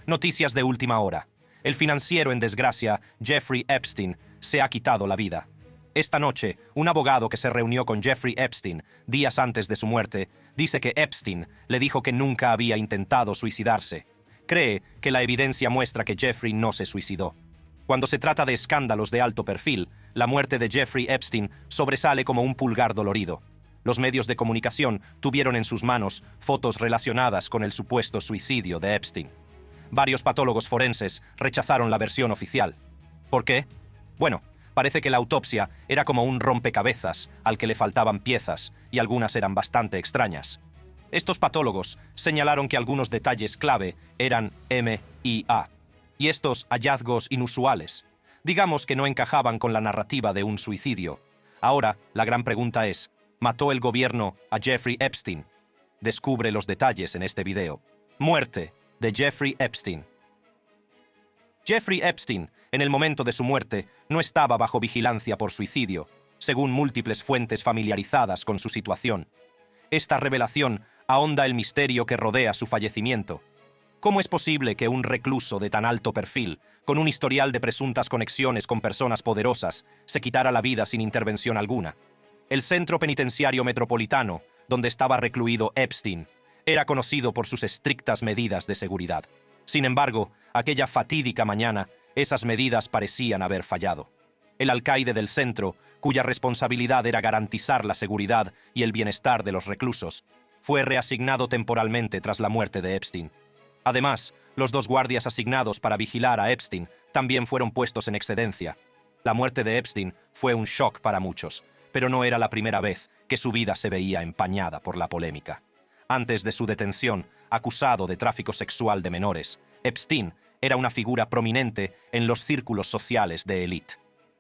Noticias de última hora. El financiero en desgracia, Jeffrey Epstein, se ha quitado la vida. Esta noche, un abogado que se reunió con Jeffrey Epstein días antes de su muerte, dice que Epstein le dijo que nunca había intentado suicidarse. Cree que la evidencia muestra que Jeffrey no se suicidó. Cuando se trata de escándalos de alto perfil, la muerte de Jeffrey Epstein sobresale como un pulgar dolorido. Los medios de comunicación tuvieron en sus manos fotos relacionadas con el supuesto suicidio de Epstein. Varios patólogos forenses rechazaron la versión oficial. ¿Por qué? Bueno, parece que la autopsia era como un rompecabezas al que le faltaban piezas y algunas eran bastante extrañas. Estos patólogos señalaron que algunos detalles clave eran M y A, y estos hallazgos inusuales, digamos que no encajaban con la narrativa de un suicidio. Ahora, la gran pregunta es, ¿mató el gobierno a Jeffrey Epstein? Descubre los detalles en este video. Muerte de Jeffrey Epstein. Jeffrey Epstein, en el momento de su muerte, no estaba bajo vigilancia por suicidio, según múltiples fuentes familiarizadas con su situación. Esta revelación ahonda el misterio que rodea su fallecimiento. ¿Cómo es posible que un recluso de tan alto perfil, con un historial de presuntas conexiones con personas poderosas, se quitara la vida sin intervención alguna? El centro penitenciario metropolitano, donde estaba recluido Epstein, era conocido por sus estrictas medidas de seguridad. Sin embargo, aquella fatídica mañana, esas medidas parecían haber fallado. El alcaide del centro, cuya responsabilidad era garantizar la seguridad y el bienestar de los reclusos, fue reasignado temporalmente tras la muerte de Epstein. Además, los 2 guardias asignados para vigilar a Epstein también fueron puestos en excedencia. La muerte de Epstein fue un shock para muchos, pero no era la primera vez que su vida se veía empañada por la polémica. Antes de su detención, acusado de tráfico sexual de menores, Epstein era una figura prominente en los círculos sociales de élite.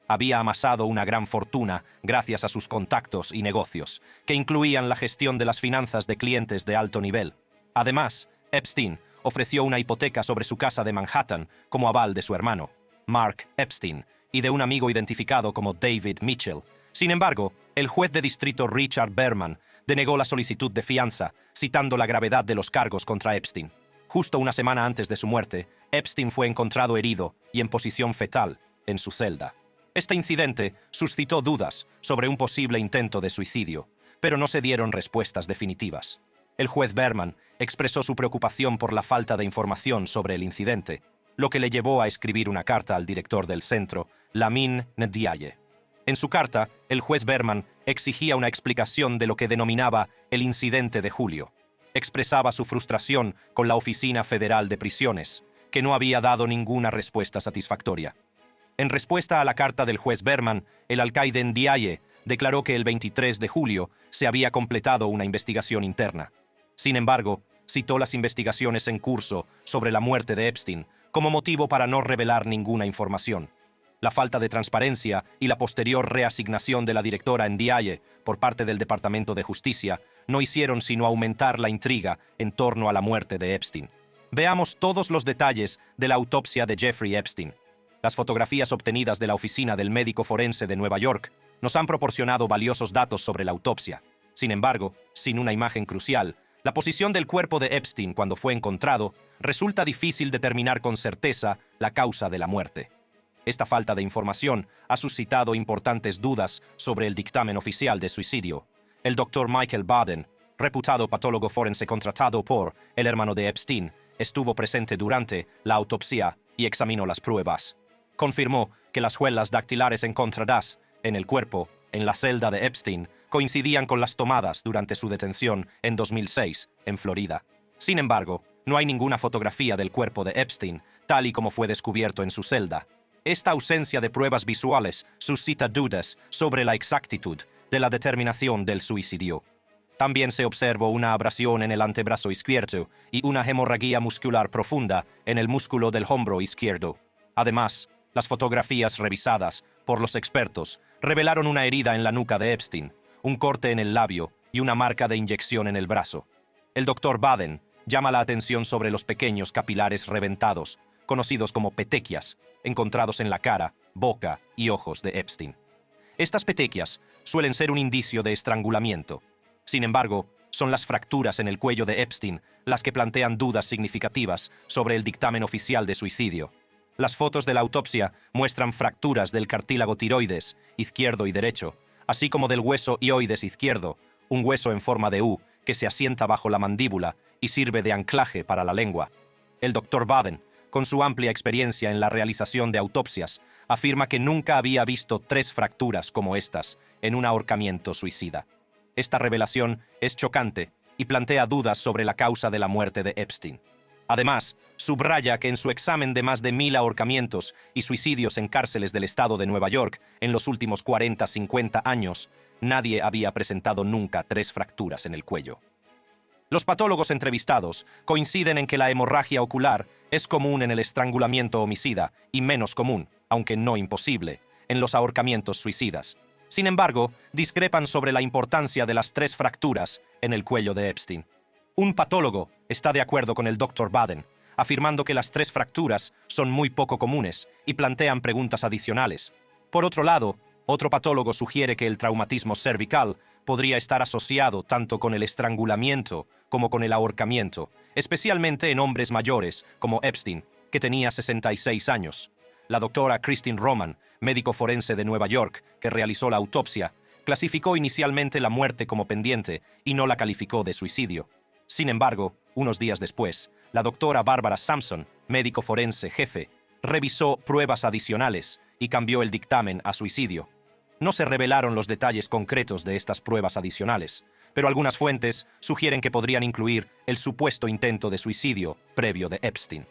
Había amasado una gran fortuna gracias a sus contactos y negocios, que incluían la gestión de las finanzas de clientes de alto nivel. Además, Epstein ofreció una hipoteca sobre su casa de Manhattan como aval de su hermano, Mark Epstein, y de un amigo identificado como David Mitchell. Sin embargo, el juez de distrito Richard Berman denegó la solicitud de fianza, citando la gravedad de los cargos contra Epstein. Justo una semana antes de su muerte, Epstein fue encontrado herido y en posición fetal en su celda. Este incidente suscitó dudas sobre un posible intento de suicidio, pero no se dieron respuestas definitivas. El juez Berman expresó su preocupación por la falta de información sobre el incidente, lo que le llevó a escribir una carta al director del centro, Lamin Ndiaye. En su carta, el juez Berman exigía una explicación de lo que denominaba el incidente de julio. Expresaba su frustración con la Oficina Federal de Prisiones, que no había dado ninguna respuesta satisfactoria. En respuesta a la carta del juez Berman, el alcaide Ndiaye declaró que el 23 de julio se había completado una investigación interna. Sin embargo, citó las investigaciones en curso sobre la muerte de Epstein como motivo para no revelar ninguna información. La falta de transparencia y la posterior reasignación de la directora Ndiaye por parte del Departamento de Justicia no hicieron sino aumentar la intriga en torno a la muerte de Epstein. Veamos todos los detalles de la autopsia de Jeffrey Epstein. Las fotografías obtenidas de la Oficina del Médico Forense de Nueva York nos han proporcionado valiosos datos sobre la autopsia. Sin embargo, sin una imagen crucial, la posición del cuerpo de Epstein cuando fue encontrado, resulta difícil determinar con certeza la causa de la muerte. Esta falta de información ha suscitado importantes dudas sobre el dictamen oficial de suicidio. El Dr. Michael Baden, reputado patólogo forense contratado por el hermano de Epstein, estuvo presente durante la autopsia y examinó las pruebas. Confirmó que las huellas dactilares encontradas en el cuerpo, en la celda de Epstein, coincidían con las tomadas durante su detención en 2006, en Florida. Sin embargo, no hay ninguna fotografía del cuerpo de Epstein, tal y como fue descubierto en su celda. Esta ausencia de pruebas visuales suscita dudas sobre la exactitud de la determinación del suicidio. También se observó una abrasión en el antebrazo izquierdo y una hemorragia muscular profunda en el músculo del hombro izquierdo. Además, las fotografías revisadas por los expertos revelaron una herida en la nuca de Epstein, un corte en el labio y una marca de inyección en el brazo. El Dr. Baden llama la atención sobre los pequeños capilares reventados, conocidos como petequias, encontrados en la cara, boca y ojos de Epstein. Estas petequias suelen ser un indicio de estrangulamiento. Sin embargo, Son las fracturas en el cuello de Epstein las que plantean dudas significativas sobre el dictamen oficial de suicidio. Las fotos de la autopsia muestran fracturas del cartílago tiroides, izquierdo y derecho, así como del hueso hioides izquierdo, un hueso en forma de U que se asienta bajo la mandíbula y sirve de anclaje para la lengua. El Dr. Baden, con su amplia experiencia en la realización de autopsias, afirma que nunca había visto 3 fracturas como estas en un ahorcamiento suicida. Esta revelación es chocante y plantea dudas sobre la causa de la muerte de Epstein. Además, subraya que en su examen de más de 1000 ahorcamientos y suicidios en cárceles del estado de Nueva York en los últimos 40-50 años, nadie había presentado nunca 3 fracturas en el cuello. Los patólogos entrevistados coinciden en que la hemorragia ocular es común en el estrangulamiento homicida y menos común, aunque no imposible, en los ahorcamientos suicidas. Sin embargo, discrepan sobre la importancia de las 3 fracturas en el cuello de Epstein. Un patólogo está de acuerdo con el Dr. Baden, afirmando que las 3 fracturas son muy poco comunes y plantean preguntas adicionales. Por otro lado, otro patólogo sugiere que el traumatismo cervical podría estar asociado tanto con el estrangulamiento como con el ahorcamiento, especialmente en hombres mayores como Epstein, que tenía 66 años. La doctora Christine Roman, médico forense de Nueva York, que realizó la autopsia, clasificó inicialmente la muerte como pendiente y no la calificó de suicidio. Sin embargo, unos días después, la doctora Barbara Sampson, médico forense jefe, revisó pruebas adicionales y cambió el dictamen a suicidio. No se revelaron los detalles concretos de estas pruebas adicionales, pero algunas fuentes sugieren que podrían incluir el supuesto intento de suicidio previo de Epstein.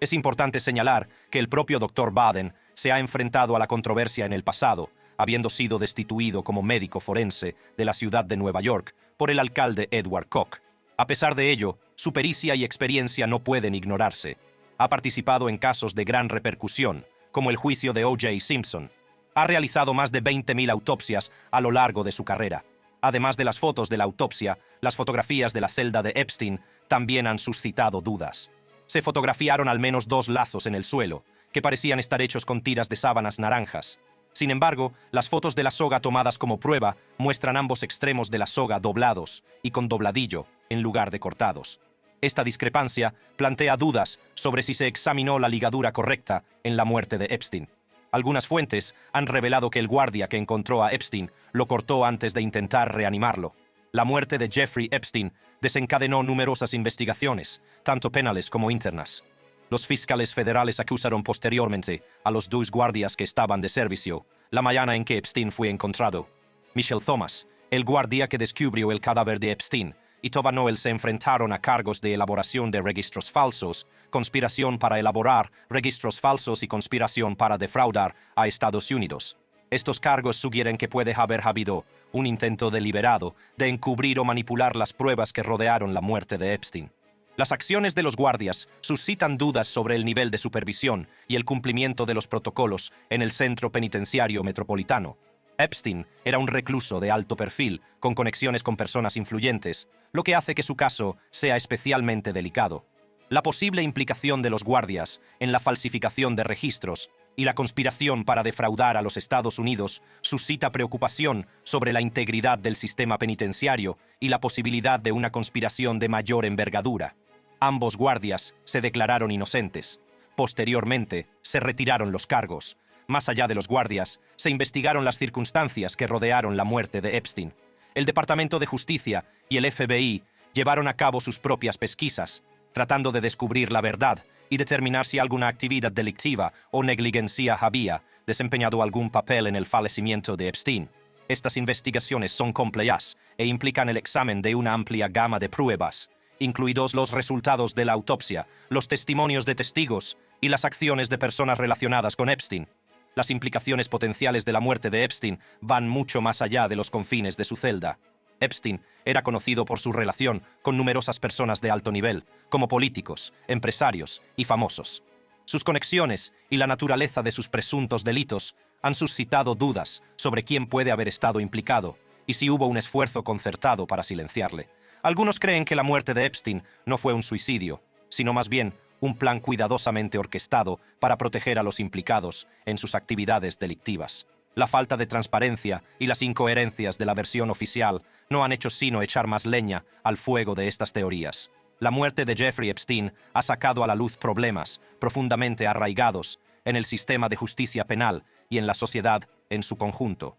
Es importante señalar que el propio Dr. Baden se ha enfrentado a la controversia en el pasado, habiendo sido destituido como médico forense de la ciudad de Nueva York por el alcalde Edward Koch. A pesar de ello, su pericia y experiencia no pueden ignorarse. Ha participado en casos de gran repercusión, como el juicio de O.J. Simpson. Ha realizado más de 20.000 autopsias a lo largo de su carrera. Además de las fotos de la autopsia, las fotografías de la celda de Epstein también han suscitado dudas. Se fotografiaron al menos 2 lazos en el suelo, que parecían estar hechos con tiras de sábanas naranjas. Sin embargo, las fotos de la soga tomadas como prueba muestran ambos extremos de la soga doblados y con dobladillo, en lugar de cortados. Esta discrepancia plantea dudas sobre si se examinó la ligadura correcta en la muerte de Epstein. Algunas fuentes han revelado que el guardia que encontró a Epstein lo cortó antes de intentar reanimarlo. La muerte de Jeffrey Epstein desencadenó numerosas investigaciones, tanto penales como internas. Los fiscales federales acusaron posteriormente a los 2 guardias que estaban de servicio la mañana en que Epstein fue encontrado. Michelle Thomas, el guardia que descubrió el cadáver de Epstein, y Tova Noel se enfrentaron a cargos de elaboración de registros falsos, conspiración para elaborar registros falsos y conspiración para defraudar a Estados Unidos. Estos cargos sugieren que puede haber habido un intento deliberado de encubrir o manipular las pruebas que rodearon la muerte de Epstein. Las acciones de los guardias suscitan dudas sobre el nivel de supervisión y el cumplimiento de los protocolos en el centro penitenciario metropolitano. Epstein era un recluso de alto perfil, con conexiones con personas influyentes, lo que hace que su caso sea especialmente delicado. La posible implicación de los guardias en la falsificación de registros y la conspiración para defraudar a los Estados Unidos suscita preocupación sobre la integridad del sistema penitenciario y la posibilidad de una conspiración de mayor envergadura. Ambos guardias se declararon inocentes. Posteriormente, se retiraron los cargos. Más allá de los guardias, se investigaron las circunstancias que rodearon la muerte de Epstein. El Departamento de Justicia y el FBI llevaron a cabo sus propias pesquisas, tratando de descubrir la verdad y determinar si alguna actividad delictiva o negligencia había desempeñado algún papel en el fallecimiento de Epstein. Estas investigaciones son complejas e implican el examen de una amplia gama de pruebas, incluidos los resultados de la autopsia, los testimonios de testigos y las acciones de personas relacionadas con Epstein. Las implicaciones potenciales de la muerte de Epstein van mucho más allá de los confines de su celda. Epstein era conocido por su relación con numerosas personas de alto nivel, como políticos, empresarios y famosos. Sus conexiones y la naturaleza de sus presuntos delitos han suscitado dudas sobre quién puede haber estado implicado y si hubo un esfuerzo concertado para silenciarle. Algunos creen que la muerte de Epstein no fue un suicidio, sino más bien un plan cuidadosamente orquestado para proteger a los implicados en sus actividades delictivas. La falta de transparencia y las incoherencias de la versión oficial no han hecho sino echar más leña al fuego de estas teorías. La muerte de Jeffrey Epstein ha sacado a la luz problemas profundamente arraigados en el sistema de justicia penal y en la sociedad en su conjunto.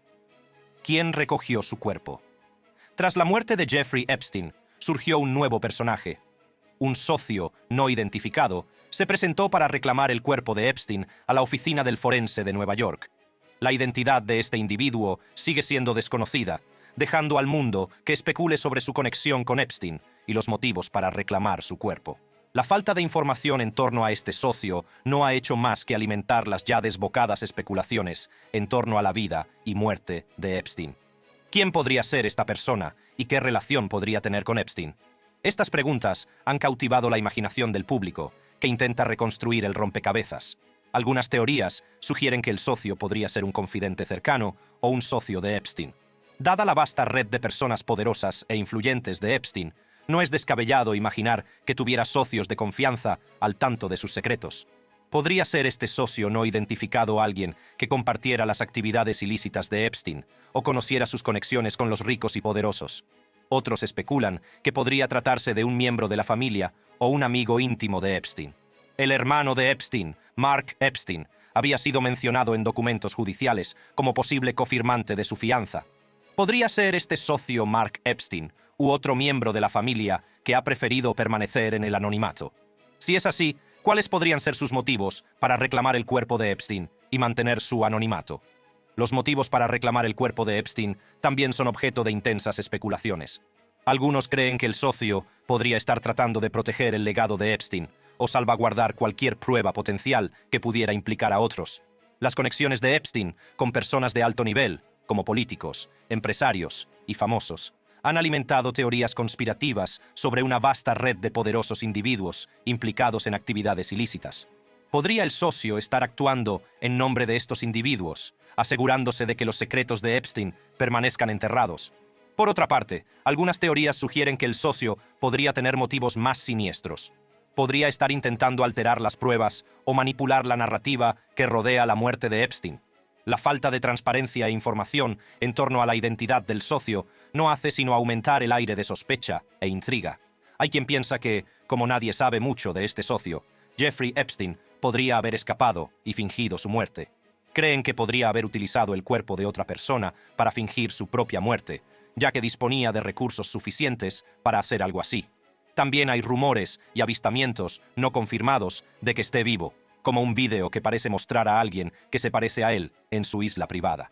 ¿Quién recogió su cuerpo? Tras la muerte de Jeffrey Epstein, surgió un nuevo personaje. Un socio no identificado se presentó para reclamar el cuerpo de Epstein a la oficina del forense de Nueva York. La identidad de este individuo sigue siendo desconocida, dejando al mundo que especule sobre su conexión con Epstein y los motivos para reclamar su cuerpo. La falta de información en torno a este socio no ha hecho más que alimentar las ya desbocadas especulaciones en torno a la vida y muerte de Epstein. ¿Quién podría ser esta persona y qué relación podría tener con Epstein? Estas preguntas han cautivado la imaginación del público, que intenta reconstruir el rompecabezas. Algunas teorías sugieren que el socio podría ser un confidente cercano o un socio de Epstein. Dada la vasta red de personas poderosas e influyentes de Epstein, no es descabellado imaginar que tuviera socios de confianza al tanto de sus secretos. ¿Podría ser este socio no identificado alguien que compartiera las actividades ilícitas de Epstein o conociera sus conexiones con los ricos y poderosos? Otros especulan que podría tratarse de un miembro de la familia o un amigo íntimo de Epstein. El hermano de Epstein, Mark Epstein, había sido mencionado en documentos judiciales como posible cofirmante de su fianza. ¿Podría ser este socio Mark Epstein u otro miembro de la familia que ha preferido permanecer en el anonimato? Si es así, ¿cuáles podrían ser sus motivos para reclamar el cuerpo de Epstein y mantener su anonimato? Los motivos para reclamar el cuerpo de Epstein también son objeto de intensas especulaciones. Algunos creen que el socio podría estar tratando de proteger el legado de Epstein o salvaguardar cualquier prueba potencial que pudiera implicar a otros. Las conexiones de Epstein con personas de alto nivel, como políticos, empresarios y famosos, han alimentado teorías conspirativas sobre una vasta red de poderosos individuos implicados en actividades ilícitas. ¿Podría el socio estar actuando en nombre de estos individuos, asegurándose de que los secretos de Epstein permanezcan enterrados? Por otra parte, algunas teorías sugieren que el socio podría tener motivos más siniestros. Podría estar intentando alterar las pruebas o manipular la narrativa que rodea la muerte de Epstein. La falta de transparencia e información en torno a la identidad del socio no hace sino aumentar el aire de sospecha e intriga. Hay quien piensa que, como nadie sabe mucho de este socio, Jeffrey Epstein podría haber escapado y fingido su muerte. Creen que podría haber utilizado el cuerpo de otra persona para fingir su propia muerte, ya que disponía de recursos suficientes para hacer algo así. También hay rumores y avistamientos no confirmados de que esté vivo, como un vídeo que parece mostrar a alguien que se parece a él en su isla privada.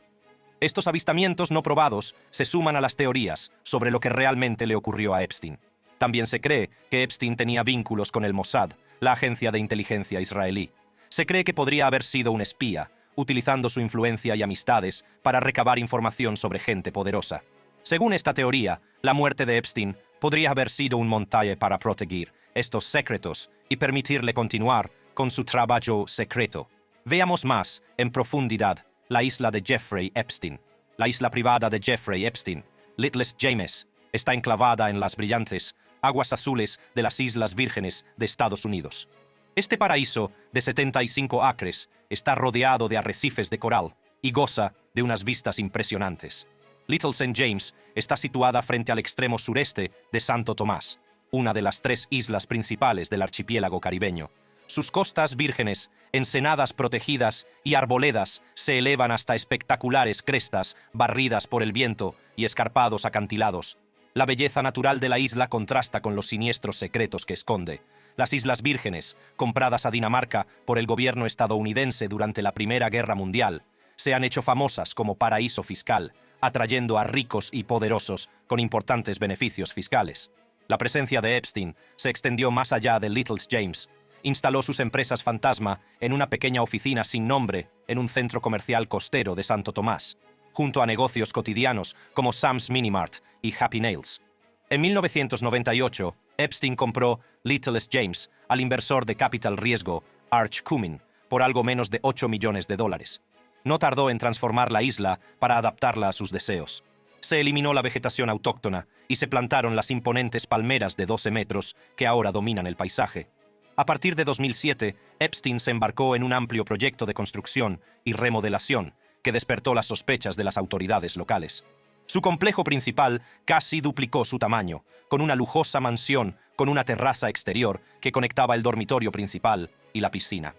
Estos avistamientos no probados se suman a las teorías sobre lo que realmente le ocurrió a Epstein. También se cree que Epstein tenía vínculos con el Mossad, la agencia de inteligencia israelí. Se cree que podría haber sido un espía, utilizando su influencia y amistades para recabar información sobre gente poderosa. Según esta teoría, la muerte de Epstein podría haber sido un montaje para proteger estos secretos y permitirle continuar con su trabajo secreto. Veamos más en profundidad la isla de Jeffrey Epstein. La isla privada de Jeffrey Epstein, Littlest James, está enclavada en las brillantes aguas azules de las Islas Vírgenes de Estados Unidos. Este paraíso de 75 acres está rodeado de arrecifes de coral y goza de unas vistas impresionantes. Little St. James está situada frente al extremo sureste de Santo Tomás, una de las 3 islas principales del archipiélago caribeño. Sus costas vírgenes, ensenadas protegidas y arboledas se elevan hasta espectaculares crestas barridas por el viento y escarpados acantilados. La belleza natural de la isla contrasta con los siniestros secretos que esconde. Las Islas Vírgenes, compradas a Dinamarca por el gobierno estadounidense durante la Primera Guerra Mundial, se han hecho famosas como paraíso fiscal, atrayendo a ricos y poderosos con importantes beneficios fiscales. La presencia de Epstein se extendió más allá de Little James. Instaló sus empresas fantasma en una pequeña oficina sin nombre en un centro comercial costero de Santo Tomás, junto a negocios cotidianos como Sam's Minimart y Happy Nails. En 1998, Epstein compró Littlest James al inversor de capital riesgo Arch Cumming por algo menos de $8 millones. No tardó en transformar la isla para adaptarla a sus deseos. Se eliminó la vegetación autóctona y se plantaron las imponentes palmeras de 12 metros que ahora dominan el paisaje. A partir de 2007, Epstein se embarcó en un amplio proyecto de construcción y remodelación que despertó las sospechas de las autoridades locales. Su complejo principal casi duplicó su tamaño, con una lujosa mansión con una terraza exterior que conectaba el dormitorio principal y la piscina.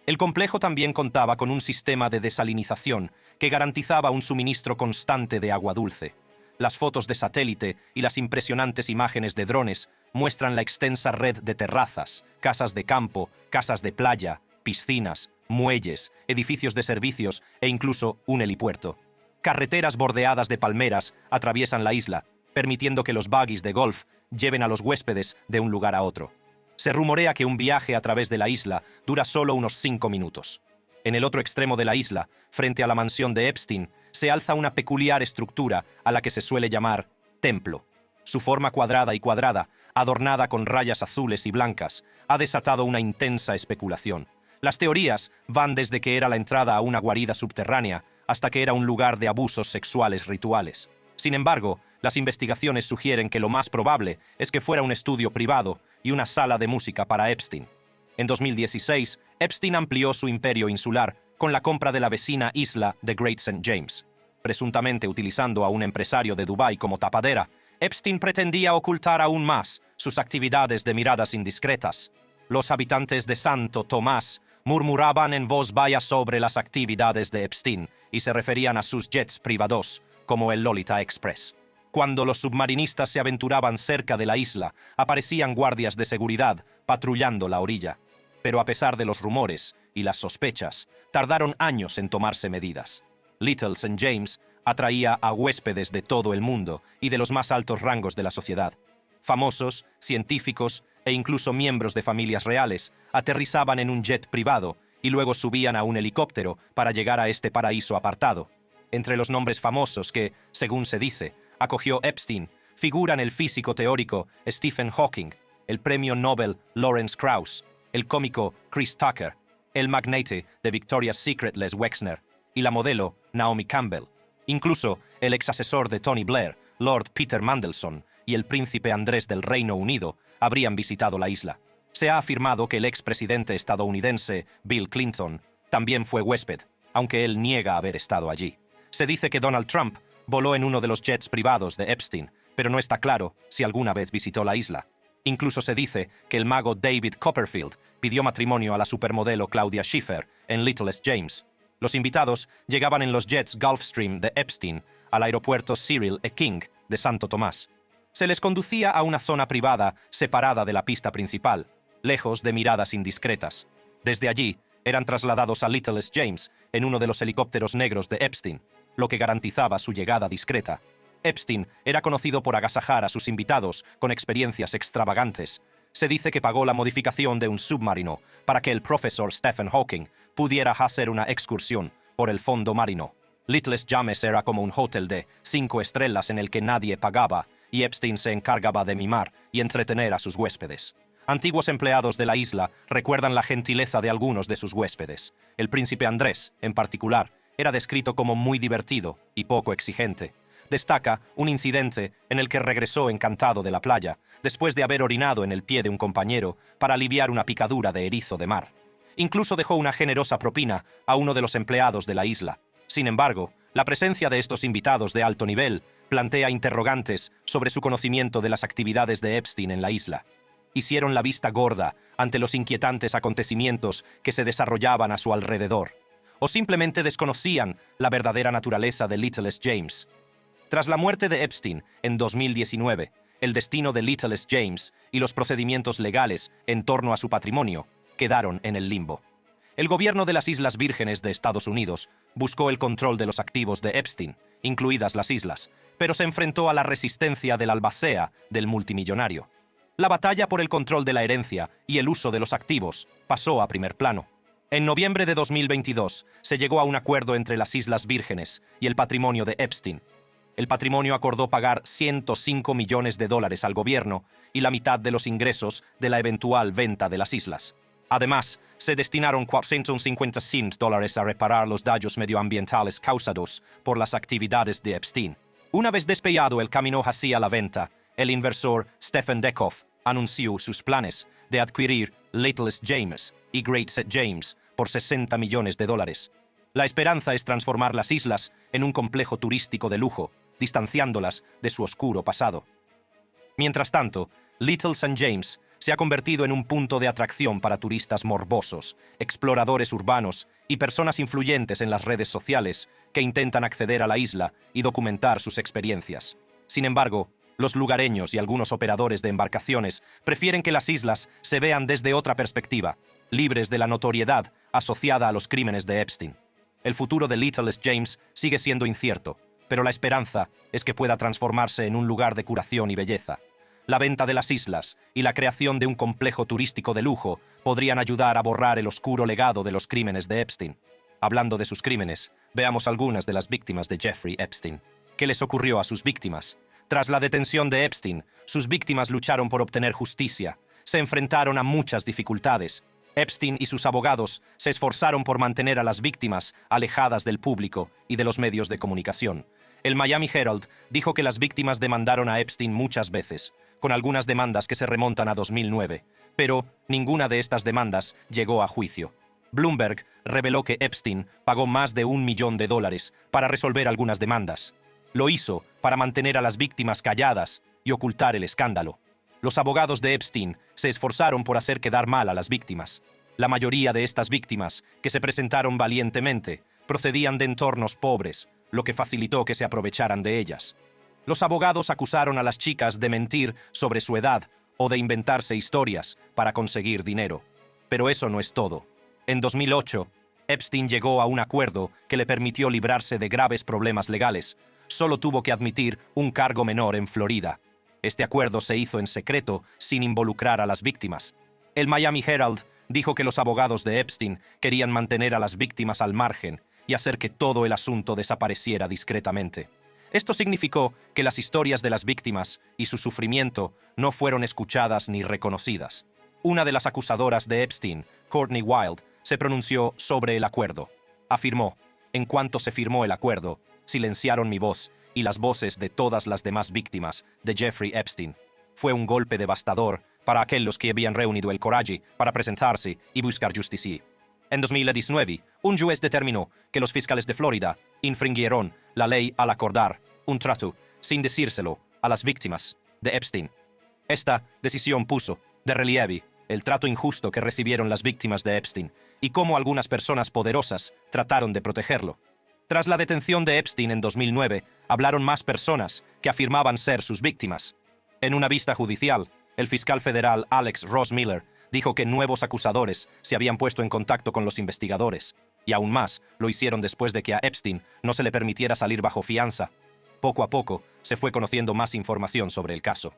El complejo también contaba con un sistema de desalinización que garantizaba un suministro constante de agua dulce. Las fotos de satélite y las impresionantes imágenes de drones muestran la extensa red de terrazas, casas de campo, casas de playa, piscinas, muelles, edificios de servicios e incluso un helipuerto. Carreteras bordeadas de palmeras atraviesan la isla, permitiendo que los buggies de golf lleven a los huéspedes de un lugar a otro. Se rumorea que un viaje a través de la isla dura solo unos 5 minutos. En el otro extremo de la isla, frente a la mansión de Epstein, se alza una peculiar estructura a la que se suele llamar templo. Su forma cuadrada y cuadrada, adornada con rayas azules y blancas, ha desatado una intensa especulación. Las teorías van desde que era la entrada a una guarida subterránea hasta que era un lugar de abusos sexuales rituales. Sin embargo, las investigaciones sugieren que lo más probable es que fuera un estudio privado y una sala de música para Epstein. En 2016, Epstein amplió su imperio insular con la compra de la vecina isla de Great St. James. Presuntamente utilizando a un empresario de Dubái como tapadera, Epstein pretendía ocultar aún más sus actividades de miradas indiscretas. Los habitantes de Santo Tomás murmuraban en voz baja sobre las actividades de Epstein y se referían a sus jets privados, como el Lolita Express. Cuando los submarinistas se aventuraban cerca de la isla, aparecían guardias de seguridad patrullando la orilla. Pero a pesar de los rumores y las sospechas, tardaron años en tomarse medidas. Little St. James atraía a huéspedes de todo el mundo y de los más altos rangos de la sociedad. Famosos, científicos e incluso miembros de familias reales aterrizaban en un jet privado y luego subían a un helicóptero para llegar a este paraíso apartado. Entre los nombres famosos que, según se dice, acogió Epstein, figuran el físico teórico Stephen Hawking, el premio Nobel Lawrence Krauss, el cómico Chris Tucker, el magnate de Victoria's Secret Les Wexner y la modelo Naomi Campbell. Incluso el exasesor de Tony Blair, Lord Peter Mandelson, y el príncipe Andrés del Reino Unido habrían visitado la isla. Se ha afirmado que el expresidente estadounidense Bill Clinton también fue huésped, aunque él niega haber estado allí. Se dice que Donald Trump voló en uno de los jets privados de Epstein, pero no está claro si alguna vez visitó la isla. Incluso se dice que el mago David Copperfield pidió matrimonio a la supermodelo Claudia Schiffer en Littlest James. Los invitados llegaban en los jets Gulfstream de Epstein al aeropuerto Cyril E. King de Santo Tomás. Se les conducía a una zona privada separada de la pista principal, lejos de miradas indiscretas. Desde allí, eran trasladados a Littlest James en uno de los helicópteros negros de Epstein, lo que garantizaba su llegada discreta. Epstein era conocido por agasajar a sus invitados con experiencias extravagantes. Se dice que pagó la modificación de un submarino para que el profesor Stephen Hawking pudiera hacer una excursión por el fondo marino. Littlest James era como un hotel de 5 estrellas en el que nadie pagaba, y Epstein se encargaba de mimar y entretener a sus huéspedes. Antiguos empleados de la isla recuerdan la gentileza de algunos de sus huéspedes. El príncipe Andrés, en particular, era descrito como muy divertido y poco exigente. Destaca un incidente en el que regresó encantado de la playa, después de haber orinado en el pie de un compañero para aliviar una picadura de erizo de mar. Incluso dejó una generosa propina a uno de los empleados de la isla. Sin embargo, la presencia de estos invitados de alto nivel plantea interrogantes sobre su conocimiento de las actividades de Epstein en la isla. Hicieron la vista gorda ante los inquietantes acontecimientos que se desarrollaban a su alrededor, o simplemente desconocían la verdadera naturaleza de Littlest James. Tras la muerte de Epstein en 2019, el destino de Littlest James y los procedimientos legales en torno a su patrimonio quedaron en el limbo. El gobierno de las Islas Vírgenes de Estados Unidos buscó el control de los activos de Epstein, incluidas las islas, pero se enfrentó a la resistencia del albacea del multimillonario. La batalla por el control de la herencia y el uso de los activos pasó a primer plano. En noviembre de 2022 se llegó a un acuerdo entre las Islas Vírgenes y el patrimonio de Epstein. El patrimonio acordó pagar $105 millones al gobierno y la mitad de los ingresos de la eventual venta de las islas. Además, se destinaron $455 a reparar los daños medioambientales causados por las actividades de Epstein. Una vez despejado el camino hacia la venta, el inversor Stephen Dekoff anunció sus planes de adquirir Littlest James y Great St. James por $60 millones. La esperanza es transformar las islas en un complejo turístico de lujo, distanciándolas de su oscuro pasado. Mientras tanto, Little St. James se ha convertido en un punto de atracción para turistas morbosos, exploradores urbanos y personas influyentes en las redes sociales que intentan acceder a la isla y documentar sus experiencias. Sin embargo, los lugareños y algunos operadores de embarcaciones prefieren que las islas se vean desde otra perspectiva, libres de la notoriedad asociada a los crímenes de Epstein. El futuro de Little St. James sigue siendo incierto, pero la esperanza es que pueda transformarse en un lugar de curación y belleza. La venta de las islas y la creación de un complejo turístico de lujo podrían ayudar a borrar el oscuro legado de los crímenes de Epstein. Hablando de sus crímenes, veamos algunas de las víctimas de Jeffrey Epstein. ¿Qué les ocurrió a sus víctimas? Tras la detención de Epstein, sus víctimas lucharon por obtener justicia. Se enfrentaron a muchas dificultades. Epstein y sus abogados se esforzaron por mantener a las víctimas alejadas del público y de los medios de comunicación. El Miami Herald dijo que las víctimas demandaron a Epstein muchas veces, con algunas demandas que se remontan a 2009, pero ninguna de estas demandas llegó a juicio. Bloomberg reveló que Epstein pagó más de $1 millón para resolver algunas demandas. Lo hizo para mantener a las víctimas calladas y ocultar el escándalo. Los abogados de Epstein se esforzaron por hacer quedar mal a las víctimas. La mayoría de estas víctimas, que se presentaron valientemente, procedían de entornos pobres, lo que facilitó que se aprovecharan de ellas. Los abogados acusaron a las chicas de mentir sobre su edad o de inventarse historias para conseguir dinero. Pero eso no es todo. En 2008, Epstein llegó a un acuerdo que le permitió librarse de graves problemas legales. Solo tuvo que admitir un cargo menor en Florida. Este acuerdo se hizo en secreto, sin involucrar a las víctimas. El Miami Herald dijo que los abogados de Epstein querían mantener a las víctimas al margen y hacer que todo el asunto desapareciera discretamente. Esto significó que las historias de las víctimas y su sufrimiento no fueron escuchadas ni reconocidas. Una de las acusadoras de Epstein, Courtney Wild, se pronunció sobre el acuerdo. Afirmó: «En cuanto se firmó el acuerdo, silenciaron mi voz y las voces de todas las demás víctimas de Jeffrey Epstein. Fue un golpe devastador para aquellos que habían reunido el coraje para presentarse y buscar justicia». En 2019, un juez determinó que los fiscales de Florida infringieron la ley al acordar un trato sin decírselo a las víctimas de Epstein. Esta decisión puso de relieve el trato injusto que recibieron las víctimas de Epstein y cómo algunas personas poderosas trataron de protegerlo. Tras la detención de Epstein en 2009, hablaron más personas que afirmaban ser sus víctimas. En una vista judicial, el fiscal federal Alex Ross Miller dijo que nuevos acusadores se habían puesto en contacto con los investigadores, y aún más lo hicieron después de que a Epstein no se le permitiera salir bajo fianza. Poco a poco se fue conociendo más información sobre el caso.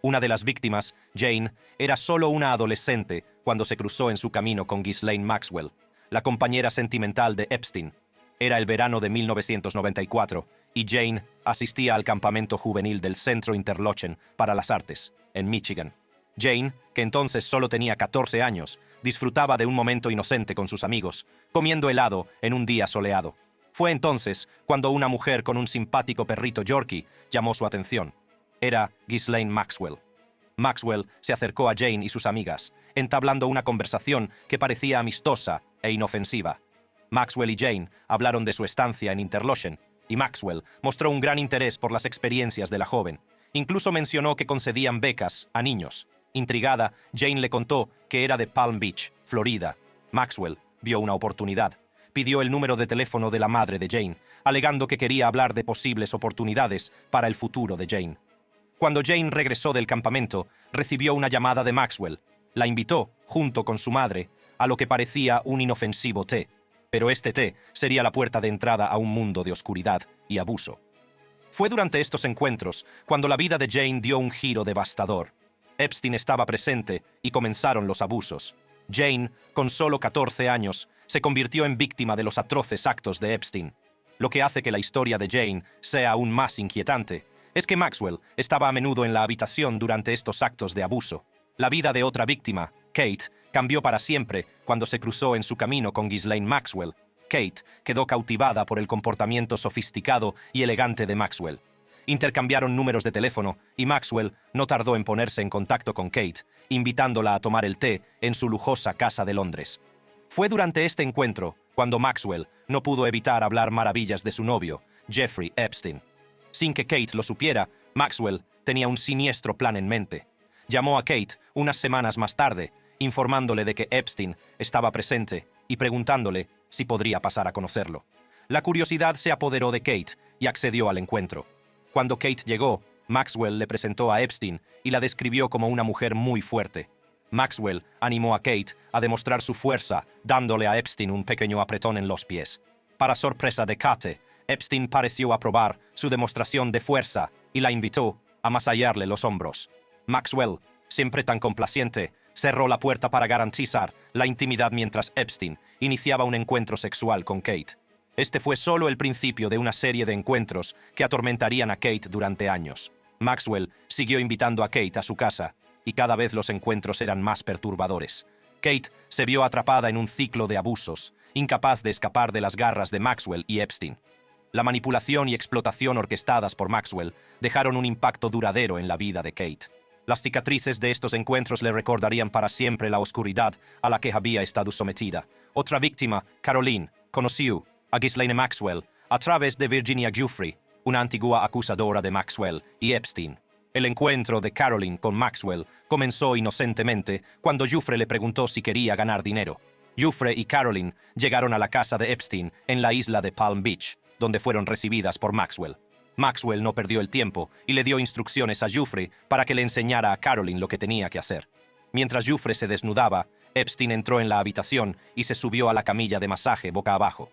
Una de las víctimas, Jane, era solo una adolescente cuando se cruzó en su camino con Ghislaine Maxwell, la compañera sentimental de Epstein. Era el verano de 1994 y Jane asistía al campamento juvenil del Centro Interlochen para las Artes, en Michigan. Jane, que entonces solo tenía 14 años, disfrutaba de un momento inocente con sus amigos, comiendo helado en un día soleado. Fue entonces cuando una mujer con un simpático perrito Yorkie llamó su atención. Era Ghislaine Maxwell. Maxwell se acercó a Jane y sus amigas, entablando una conversación que parecía amistosa e inofensiva. Maxwell y Jane hablaron de su estancia en Interlochen, y Maxwell mostró un gran interés por las experiencias de la joven. Incluso mencionó que concedían becas a niños. Intrigada, Jane le contó que era de Palm Beach, Florida. Maxwell vio una oportunidad. Pidió el número de teléfono de la madre de Jane, alegando que quería hablar de posibles oportunidades para el futuro de Jane. Cuando Jane regresó del campamento, recibió una llamada de Maxwell. La invitó, junto con su madre, a lo que parecía un inofensivo té. Pero este té sería la puerta de entrada a un mundo de oscuridad y abuso. Fue durante estos encuentros cuando la vida de Jane dio un giro devastador. Epstein estaba presente y comenzaron los abusos. Jane, con solo 14 años, se convirtió en víctima de los atroces actos de Epstein. Lo que hace que la historia de Jane sea aún más inquietante es que Maxwell estaba a menudo en la habitación durante estos actos de abuso. La vida de otra víctima, Kate, cambió para siempre cuando se cruzó en su camino con Ghislaine Maxwell. Kate quedó cautivada por el comportamiento sofisticado y elegante de Maxwell. Intercambiaron números de teléfono y Maxwell no tardó en ponerse en contacto con Kate, invitándola a tomar el té en su lujosa casa de Londres. Fue durante este encuentro cuando Maxwell no pudo evitar hablar maravillas de su novio, Jeffrey Epstein. Sin que Kate lo supiera, Maxwell tenía un siniestro plan en mente. Llamó a Kate unas semanas más tarde, informándole de que Epstein estaba presente y preguntándole si podría pasar a conocerlo. La curiosidad se apoderó de Kate y accedió al encuentro. Cuando Kate llegó, Maxwell le presentó a Epstein y la describió como una mujer muy fuerte. Maxwell animó a Kate a demostrar su fuerza, dándole a Epstein un pequeño apretón en los pies. Para sorpresa de Kate, Epstein pareció aprobar su demostración de fuerza y la invitó a masajearle los hombros. Maxwell, siempre tan complaciente, cerró la puerta para garantizar la intimidad mientras Epstein iniciaba un encuentro sexual con Kate. Este fue solo el principio de una serie de encuentros que atormentarían a Kate durante años. Maxwell siguió invitando a Kate a su casa, y cada vez los encuentros eran más perturbadores. Kate se vio atrapada en un ciclo de abusos, incapaz de escapar de las garras de Maxwell y Epstein. La manipulación y explotación orquestadas por Maxwell dejaron un impacto duradero en la vida de Kate. Las cicatrices de estos encuentros le recordarían para siempre la oscuridad a la que había estado sometida. Otra víctima, Caroline, conoció a Ghislaine Maxwell a través de Virginia Giuffre, una antigua acusadora de Maxwell y Epstein. El encuentro de Caroline con Maxwell comenzó inocentemente cuando Giuffre le preguntó si quería ganar dinero. Giuffre y Caroline llegaron a la casa de Epstein en la isla de Palm Beach, donde fueron recibidas por Maxwell. Maxwell no perdió el tiempo y le dio instrucciones a Giuffre para que le enseñara a Caroline lo que tenía que hacer. Mientras Giuffre se desnudaba, Epstein entró en la habitación y se subió a la camilla de masaje boca abajo.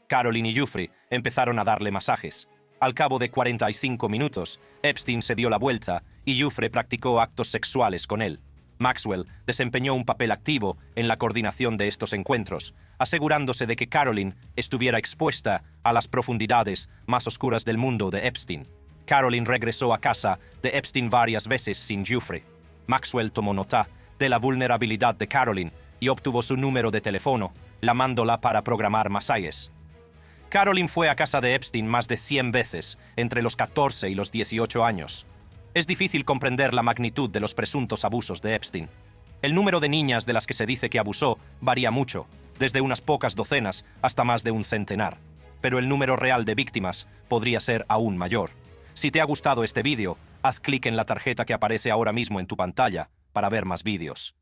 Caroline y Giuffre empezaron a darle masajes. Al cabo de 45 minutos, Epstein se dio la vuelta y Giuffre practicó actos sexuales con él. Maxwell desempeñó un papel activo en la coordinación de estos encuentros, asegurándose de que Caroline estuviera expuesta a las profundidades más oscuras del mundo de Epstein. Caroline regresó a casa de Epstein varias veces sin Giuffre. Maxwell tomó nota de la vulnerabilidad de Caroline y obtuvo su número de teléfono, llamándola para programar masajes. Caroline fue a casa de Epstein más de 100 veces entre los 14 y los 18 años. Es difícil comprender la magnitud de los presuntos abusos de Epstein. El número de niñas de las que se dice que abusó varía mucho, desde unas pocas docenas hasta más de un centenar. Pero el número real de víctimas podría ser aún mayor. Si te ha gustado este vídeo, haz clic en la tarjeta que aparece ahora mismo en tu pantalla para ver más vídeos.